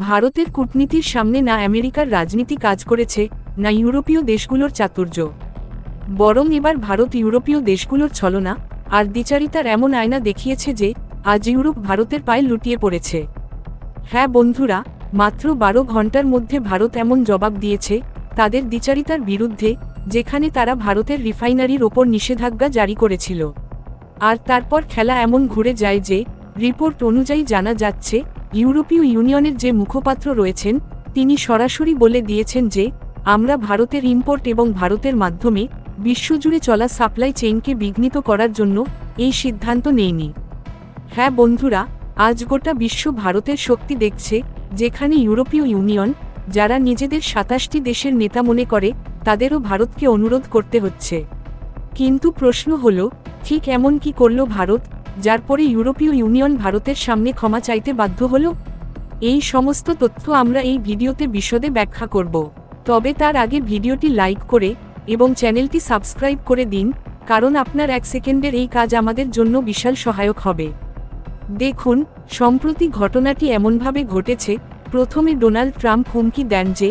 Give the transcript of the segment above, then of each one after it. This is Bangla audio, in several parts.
ভারতের কূটনীতির সামনে না আমেরিকার রাজনীতি কাজ করেছে, না ইউরোপীয় দেশগুলোর চাতুর্য। বরং এবার ভারত ইউরোপীয় দেশগুলোর ছলনা আর দ্বিচারিতার এমন আয়না দেখিয়েছে যে আজ ইউরোপ ভারতের পায়ে লুটিয়ে পড়েছে। হ্যাঁ বন্ধুরা, মাত্র 12 ঘন্টার মধ্যে ভারত এমন জবাব দিয়েছে তাদের দ্বিচারিতার বিরুদ্ধে, যেখানে তারা ভারতের রিফাইনারির ওপর নিষেধাজ্ঞা জারি করেছিল। আর তারপর খেলা এমন ঘুরে যায় যে রিপোর্ট অনুযায়ী জানা যাচ্ছে ইউরোপীয় ইউনিয়নের যে মুখপাত্র রয়েছেন তিনি সরাসরি বলে দিয়েছেন যে আমরা ভারতের ইম্পোর্ট এবং ভারতের মাধ্যমে বিশ্বজুড়ে চলা সাপ্লাই চেইনকে বিঘ্নিত করার জন্য এই সিদ্ধান্ত নেইনি। হ্যাঁ বন্ধুরা, আজ গোটা বিশ্ব ভারতের শক্তি দেখছে, যেখানে ইউরোপীয় ইউনিয়ন, যারা নিজেদের 27টি দেশের নেতা মনে করে, তাদেরও ভারতকে অনুরোধ করতে হচ্ছে। কিন্তু প্রশ্ন হলো, ঠিক এমন কি করল ভারত, যার পরে ইউরোপীয় ইউনিয়ন ভারতের সামনে ক্ষমা চাইতে বাধ্য হল? এই সমস্ত তথ্য আমরা এই ভিডিওতে বিশদে ব্যাখ্যা করব। তবে তার আগে ভিডিওটি লাইক করে এবং চ্যানেলটি সাবস্ক্রাইব করে দিন, কারণ আপনার 1 সেকেন্ডের এই কাজ আমাদের জন্য বিশাল সহায়ক হবে। দেখুন, সম্প্রতি ঘটনাটি এমনভাবে ঘটেছে, প্রথমে ডোনাল্ড ট্রাম্প হুমকি দেন যে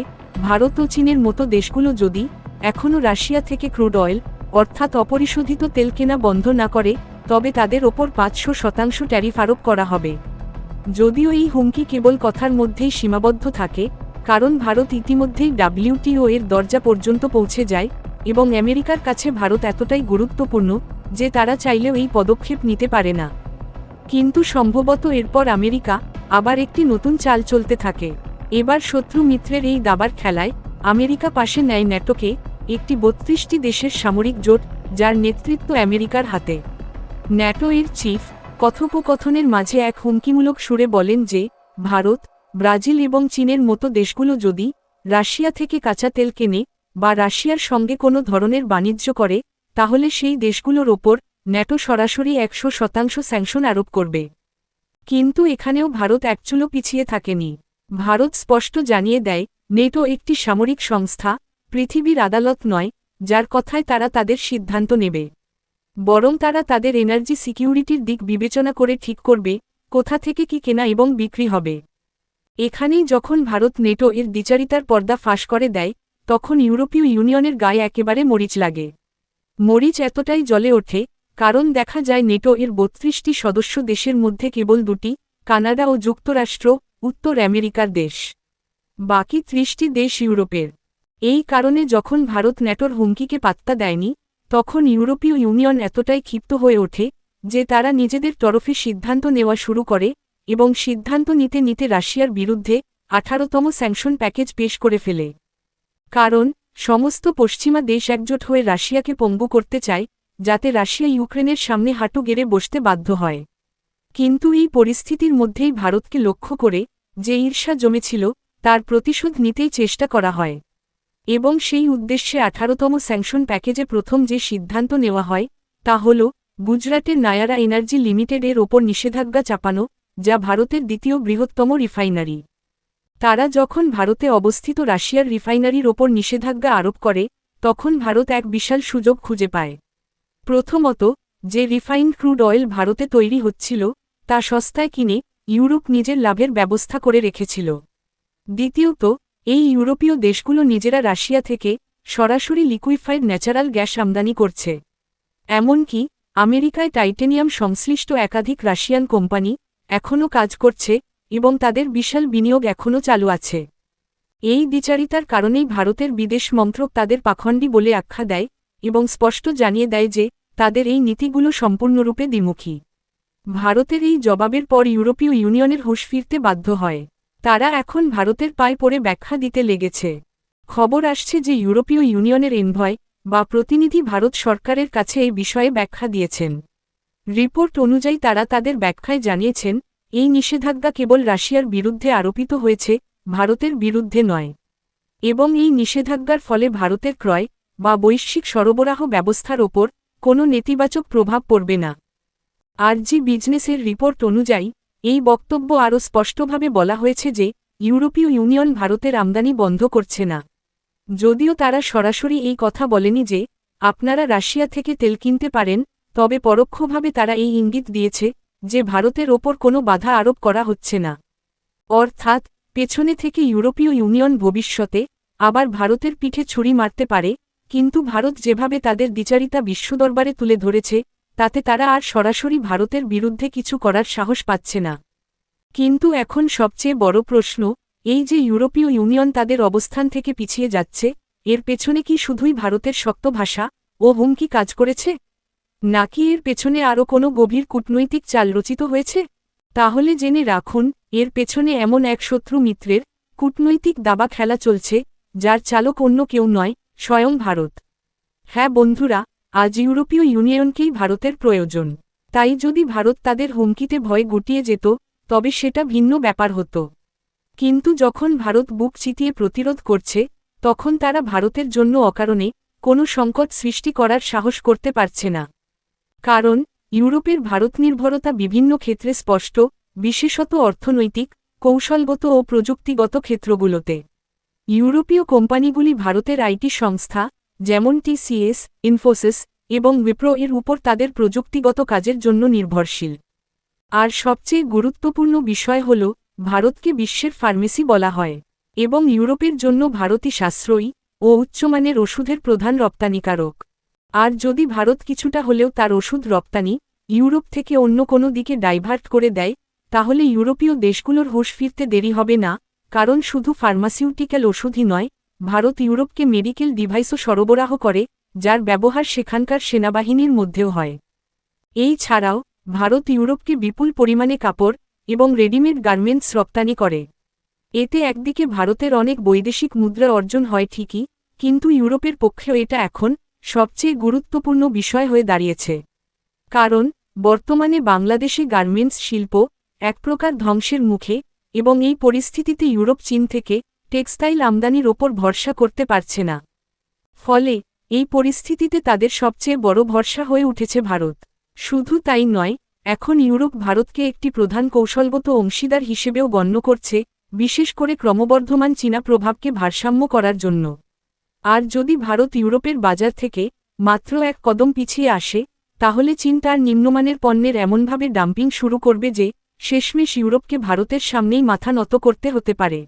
ভারত ও চীনের মতো দেশগুলো যদি এখনও রাশিয়া থেকে ক্রুড অয়েল অর্থাৎ অপরিশোধিত তেল কেনা বন্ধ না করে, তবে তাদের ওপর 500% ট্যারিফ আরোপ করা হবে। যদিও এই হুমকি কেবল কথার মধ্যেই সীমাবদ্ধ থাকে, কারণ ভারত ইতিমধ্যেই WTO এর দরজা পর্যন্ত পৌঁছে যায় এবং আমেরিকার কাছে ভারত এতটাই গুরুত্বপূর্ণ যে তারা চাইলেও এই পদক্ষেপ নিতে পারে না। কিন্তু সম্ভবত এরপর আমেরিকা আবার একটি নতুন চাল চলতে থাকে। এবার শত্রু মিত্রের এই দাবার খেলায় আমেরিকা পাশে নেয় ন্যাটোকে, একটি 32টি দেশের সামরিক জোট যার নেতৃত্ব আমেরিকার হাতে। ন্যাটো এর চিফ কথোপকথনের মাঝে এক হুমকিমূলক সুরে বলেন যে ভারত, ব্রাজিল এবং চীনের মতো দেশগুলো যদি রাশিয়া থেকে কাঁচা তেল কেনে বা রাশিয়ার সঙ্গে কোনো ধরনের বাণিজ্য করে, তাহলে সেই দেশগুলোর ওপর ন্যাটো সরাসরি 100% স্যাংশন আরোপ করবে। কিন্তু এখানেও ভারত একচুলও পিছিয়ে থাকেনি। ভারত স্পষ্ট জানিয়ে দেয়, নেটো একটি সামরিক সংস্থা, পৃথিবীর আদালত নয়, যার কথায় তারা তাদের সিদ্ধান্ত নেবে। বরং তারা তাদের এনার্জি সিকিউরিটির দিক বিবেচনা করে ঠিক করবে কোথা থেকে কি কেনা এবং বিক্রি হবে। এখানেই যখন ভারত নেটো এর দ্বিচারিতার পর্দা ফাঁস করে দেয়, তখন ইউরোপীয় ইউনিয়নের গায়ে একেবারে মরিচ লাগে। মরিচ এতটাই জ্বলে ওঠে কারণ দেখা যায় নেটো এর 32টি সদস্য দেশের মধ্যে কেবল 2টি, কানাডা ও যুক্তরাষ্ট্র, উত্তর আমেরিকার দেশ। বাকি 30টি দেশ ইউরোপের। এই কারণে যখন ভারত ন্যাটোর হুমকিকে পাত্তা দেয়নি, তখন ইউরোপীয় ইউনিয়ন এতটাই ক্ষিপ্ত হয়ে ওঠে যে তারা নিজেদের তরফে সিদ্ধান্ত নেওয়া শুরু করে এবং সিদ্ধান্ত নিতে নিতে রাশিয়ার বিরুদ্ধে 18তম স্যাংশন প্যাকেজ পেশ করে ফেলে। কারণ সমস্ত পশ্চিমা দেশ একজোট হয়ে রাশিয়াকে পঙ্গু করতে চায়, যাতে রাশিয়া ইউক্রেনের সামনে হাঁটু গেড়ে বসতে বাধ্য হয়। কিন্তু এই পরিস্থিতির মধ্যেই ভারতকে লক্ষ্য করে যে ঈর্ষা জমেছিল, তার প্রতিশোধ নিতেই চেষ্টা করা হয় এবং সেই উদ্দেশ্যে 18তম স্যাংশন প্যাকেজে প্রথম যে সিদ্ধান্ত নেওয়া হয় তা হল গুজরাটের নায়ারা এনার্জি লিমিটেড এর ওপর নিষেধাজ্ঞা চাপানো, যা ভারতের দ্বিতীয় বৃহত্তম রিফাইনারি। তারা যখন ভারতে অবস্থিত রাশিয়ার রিফাইনারির ওপর নিষেধাজ্ঞা আরোপ করে, তখন ভারত এক বিশাল সুযোগ খুঁজে পায়। প্রথমত, যে রিফাইন্ড ক্রুড অয়েল ভারতে তৈরি হচ্ছিল তা সস্তায় কিনে ইউরোপ নিজের লাভের ব্যবস্থা করে রেখেছিল। দ্বিতীয়ত, এই ইউরোপীয় দেশগুলো নিজেরা রাশিয়া থেকে সরাসরি লিকুইফাইড ন্যাচারাল গ্যাস আমদানি করছে। এমনকি আমেরিকায় টাইটেনিয়াম সংশ্লিষ্ট একাধিক রাশিয়ান কোম্পানি এখনও কাজ করছে এবং তাদের বিশাল বিনিয়োগ এখনও চালু আছে। এই দ্বিচারিতার কারণেই ভারতের বিদেশ মন্ত্রক তাদের পাখণ্ডী বলে আখ্যা দেয় এবং স্পষ্ট জানিয়ে দেয় যে তাদের এই নীতিগুলো সম্পূর্ণরূপে দ্বিমুখী। ভারতের এই জবাবের পর ইউরোপীয় ইউনিয়নের হুঁশ ফিরতে বাধ্য হয়। তারা এখন ভারতের পায়ে পড়ে ব্যাখ্যা দিতে লেগেছে। খবর আসছে যে ইউরোপীয় ইউনিয়নের এনভয় বা প্রতিনিধি ভারত সরকারের কাছে এই বিষয়ে ব্যাখ্যা দিয়েছেন। রিপোর্ট অনুযায়ী তারা তাদের ব্যাখ্যায় জানিয়েছেন, এই নিষেধাজ্ঞা কেবল রাশিয়ার বিরুদ্ধে আরোপিত হয়েছে, ভারতের বিরুদ্ধে নয়, এবং এই নিষেধাজ্ঞার ফলে ভারতের ক্রয় বা বৈশ্বিক সরবরাহ ব্যবস্থার ওপর কোনো নেতিবাচক প্রভাব পড়বে না। আরজি বিজনেসের রিপোর্ট অনুযায়ী এই বক্তব্য আরও স্পষ্টভাবে বলা হয়েছে যে ইউরোপীয় ইউনিয়ন ভারতের আমদানি বন্ধ করছে না। যদিও তারা সরাসরি এই কথা বলেনি যে আপনারা রাশিয়া থেকে তেল কিনতে পারেন, তবে পরোক্ষভাবে তারা এই ইঙ্গিত দিয়েছে যে ভারতের ওপর কোনো বাধা আরোপ করা হচ্ছে না। অর্থাৎ পেছনে থেকে ইউরোপীয় ইউনিয়ন ভবিষ্যতে আবার ভারতের পিঠে ছুরি মারতে পারে, কিন্তু ভারত যেভাবে তাদের দ্বিচারিতা বিশ্বদরবারে তুলে ধরেছে, তাতে তারা আর সরাসরি ভারতের বিরুদ্ধে কিছু করার সাহস পাচ্ছে না। কিন্তু এখন সবচেয়ে বড় প্রশ্ন, এই যে ইউরোপীয় ইউনিয়ন তাদের অবস্থান থেকে পিছিয়ে যাচ্ছে, এর পেছনে কি শুধুই ভারতের শক্ত ভাষা ও হুমকি কাজ করেছে, নাকি এর পেছনে আরও কোনো গভীর কূটনৈতিক চাল রচিত হয়েছে? তাহলে জেনে রাখুন, এর পেছনে এমন এক শত্রু মিত্রের কূটনৈতিক দাবা খেলা চলছে, যার চালক অন্য কেউ নয়, স্বয়ং ভারত। হ্যাঁ বন্ধুরা, আজ ইউরোপীয় ইউনিয়নকেই ভারতের প্রয়োজন। তাই যদি ভারত তাদের হুমকিতে ভয় গুটিয়ে যেত, তবে সেটা ভিন্ন ব্যাপার হতো। কিন্তু যখন ভারত বুক চিতিয়ে প্রতিরোধ করছে, তখন তারা ভারতের জন্য অকারণে কোনো সংকট সৃষ্টি করার সাহস করতে পারছে না। কারণ ইউরোপের ভারতনির্ভরতা বিভিন্ন ক্ষেত্রে স্পষ্ট, বিশেষত অর্থনৈতিক, কৌশলগত ও প্রযুক্তিগত ক্ষেত্রগুলোতে। ইউরোপীয় কোম্পানিগুলি ভারতের আইটি সংস্থা, যেমন টিসিএস, ইনফোসিস এবং উইপ্রো এর উপর তাদের প্রযুক্তিগত কাজের জন্য নির্ভরশীল। আর সবচেয়ে গুরুত্বপূর্ণ বিষয় হল, ভারতকে বিশ্বের ফার্মেসি বলা হয়, এবং ইউরোপের জন্য ভারতই সাশ্রয়ী ও উচ্চমানের ওষুধের প্রধান রপ্তানিকারক। আর যদি ভারত কিছুটা হলেও তার ওষুধ রপ্তানি ইউরোপ থেকে অন্য কোনো দিকে ডাইভার্ট করে দেয়, তাহলে ইউরোপীয় দেশগুলোর হুঁশ ফিরতে দেরি হবে না। কারণ শুধু ফার্মাসিউটিক্যাল ওষুধই নয়, ভারত ইউরোপকে মেডিকেল ডিভাইসও সরবরাহ করে, যার ব্যবহার সেখানকার সেনাবাহিনীর মধ্যেও হয়। এই ছাড়াও ভারত ইউরোপকে বিপুল পরিমাণে কাপড় এবং রেডিমেড গার্মেন্টস রপ্তানি করে। এতে একদিকে ভারতের অনেক বৈদেশিক মুদ্রা অর্জন হয় ঠিকই, কিন্তু ইউরোপের পক্ষেও এটা এখন সবচেয়ে গুরুত্বপূর্ণ বিষয় হয়ে দাঁড়িয়েছে। কারণ বর্তমানে বাংলাদেশে গার্মেন্টস শিল্প এক প্রকার ধ্বংসের মুখে, এবং এই পরিস্থিতিতে ইউরোপ চীন থেকে টেক্সটাইল আমদানির ওপর ভরসা করতে পারছে না। ফলে এই পরিস্থিতিতে তাদের সবচেয়ে বড় ভরসা হয়ে উঠেছে ভারত। শুধু তাই নয়, এখন ইউরোপ ভারতকে একটি প্রধান কৌশলগত অংশীদার হিসেবেও গণ্য করছে, বিশেষ করে ক্রমবর্ধমান চীনা প্রভাবকে ভারসাম্য করার জন্য। আর যদি ভারত ইউরোপের বাজার থেকে মাত্র এক কদম পিছিয়ে আসে, তাহলে চীন তার নিম্নমানের পণ্যের এমনভাবে ডাম্পিং শুরু করবে যে শেষমেশ ইউরোপকে ভারতের সামনেই মাথা নত করতে হতে পারে।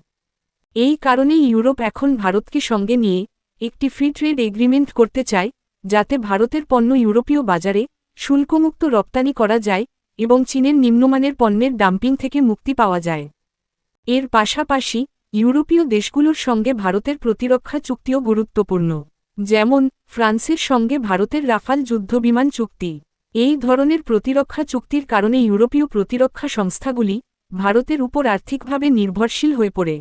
এই কারণেই ইউরোপ এখন ভারতকে সঙ্গে নিয়ে একটি ফ্রি ট্রেড এগ্রিমেন্ট করতে চায়, যাতে ভারতের পণ্য ইউরোপীয় বাজারে শুল্কমুক্ত রপ্তানি করা যায় এবং চীনের নিম্নমানের পণ্যের ডাম্পিং থেকে মুক্তি পাওয়া যায়। এর পাশাপাশি ইউরোপীয় দেশগুলোর সঙ্গে ভারতের প্রতিরক্ষা চুক্তিও গুরুত্বপূর্ণ, যেমন ফ্রান্সের সঙ্গে ভারতের রাফাল যুদ্ধবিমান চুক্তি। এই ধরনের প্রতিরক্ষা চুক্তির কারণে ইউরোপীয় প্রতিরক্ষা সংস্থাগুলি ভারতের উপর আর্থিকভাবে নির্ভরশীল হয়ে পড়ে।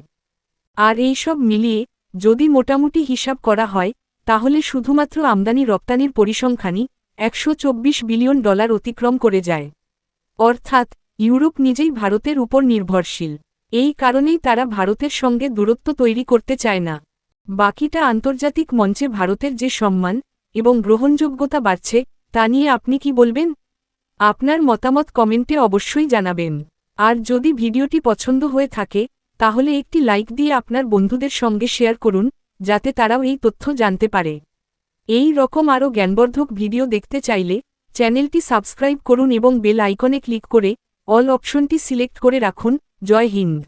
আর এই সব মিলিয়ে যদি মোটামুটি হিসাব করা হয়, তাহলে শুধুমাত্র আমদানি রপ্তানির পরিসংখ্যানই $124 বিলিয়ন অতিক্রম করে যায়। অর্থাৎ ইউরোপ নিজেই ভারতের উপর নির্ভরশীল। এই কারণেই তারা ভারতের সঙ্গে দূরত্ব তৈরি করতে চায় না। বাকিটা আন্তর্জাতিক মঞ্চে ভারতের যে সম্মান এবং গ্রহণযোগ্যতা বাড়ছে, তা নিয়ে আপনি কি বলবেন? আপনার মতামত কমেন্টে অবশ্যই জানাবেন। আর যদি ভিডিওটি পছন্দ হয়ে থাকে, তাহলে একটি লাইক দিয়ে আপনার বন্ধুদের সঙ্গে শেয়ার করুন, যাতে তারাও এই তথ্য জানতে পারে। এই রকম আরও জ্ঞানবর্ধক ভিডিও দেখতে চাইলে চ্যানেলটি সাবস্ক্রাইব করুন এবং বেল আইকনে ক্লিক করে অল অপশনটি সিলেক্ট করে রাখুন। জয় হিন্দ।